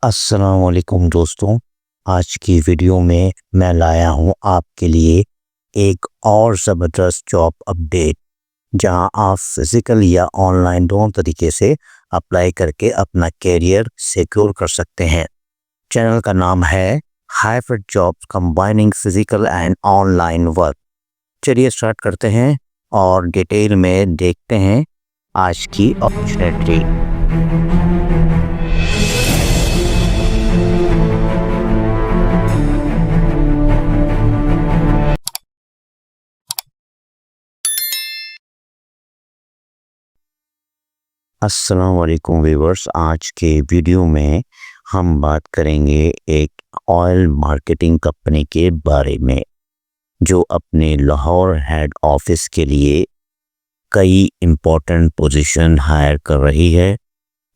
अस्सलाम वालेकुम दोस्तों। आज की वीडियो में मैं लाया हूँ आपके लिए एक और ज़बरदस्त जॉब अपडेट, जहां आप फिज़िकल या ऑनलाइन दोनों तरीके से अप्लाई करके अपना करियर सिक्योर कर सकते हैं। चैनल का नाम है hybrid jobs combining physical and online work. चलिए स्टार्ट करते हैं और डिटेल में देखते हैं आज की अपॉर्चुनिटी। अस्सलाम वालेकुम व्यूअर्स। आज के वीडियो में हम बात करेंगे एक ऑयल मार्केटिंग कंपनी के बारे में, जो अपने लाहौर हेड ऑफिस के लिए कई इम्पोर्टेंट पोजीशन हायर कर रही है,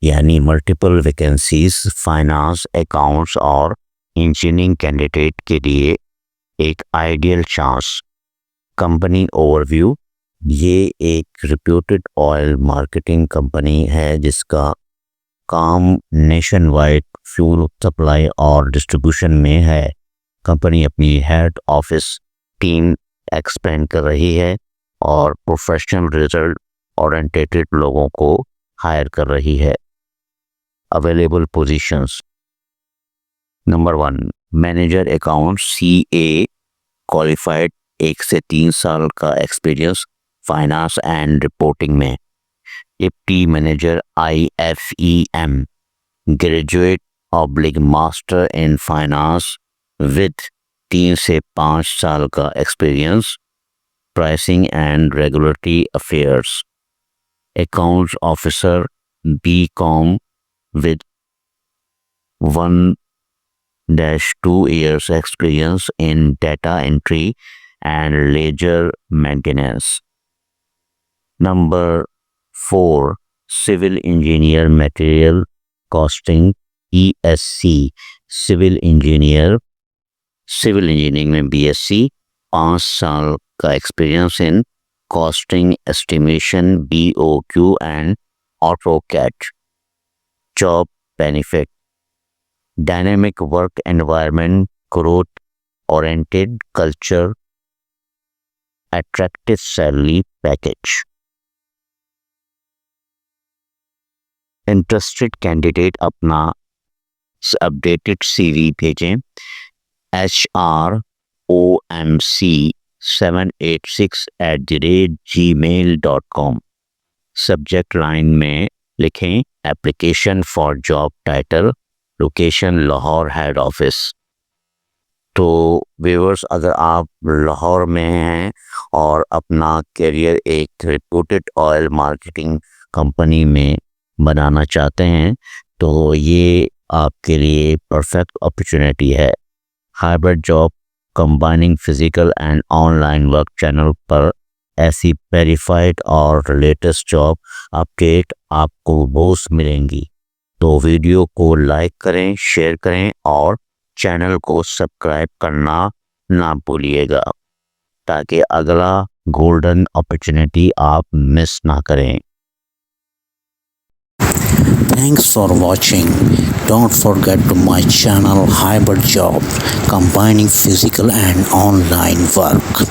यानी मल्टीपल वैकेंसीज फाइनेंस, अकाउंट्स और इंजीनियरिंग कैंडिडेट के लिए एक आइडियल चांस। Company overview. ये एक रिप्यूटेड ऑयल मार्केटिंग कंपनी है जिसका काम नेशन वाइड फ्यूल सप्लाई और डिस्ट्रीब्यूशन में है। कंपनी अपनी हेड ऑफिस टीम एक्सपेंड कर रही है और प्रोफेशनल रिजल्ट ओरिएंटेड लोगों को हायर कर रही है। Available positions. Number 1, manager account CA qualified, 1 से 3 साल का एक्सपीरियंस फाइनेंस एंड रिपोर्टिंग में। Deputy manager IFEM graduate oblique master in finance with 3 से 5 साल का experience pricing and regulatory affairs. Accounts officer BCom with 1-2 years experience in data entry and ledger maintenance. Number 4, civil engineer material costing ESC civil engineering में BSc, 5 साल का experience in costing estimation BOQ and AutoCAD। Job benefit: dynamic work environment, growth oriented culture, attractive salary package. Interested candidate अपना updated CV भेजें hromc786@gmail.com। Subject line में लिखें application for job title, location Lahore head office. तो viewers, अगर आप लाहौर में हैं और अपना करियर एक रिप्यूटेड ऑयल मार्केटिंग कंपनी में बनाना चाहते हैं, तो ये आपके लिए परफेक्ट अपॉर्चुनिटी है। Hybrid job combining physical and online work channel पर ऐसी वेरीफाइड और लेटेस्ट जॉब अपडेट आपको रोज मिलेंगी। तो वीडियो को लाइक करें, शेयर करें और चैनल को सब्सक्राइब करना ना भूलिएगा, ताकि अगला गोल्डन अपॉर्चुनिटी आप मिस ना करें। Thanks for watching. Don't forget to my channel Hybrid Job, combining physical and online work.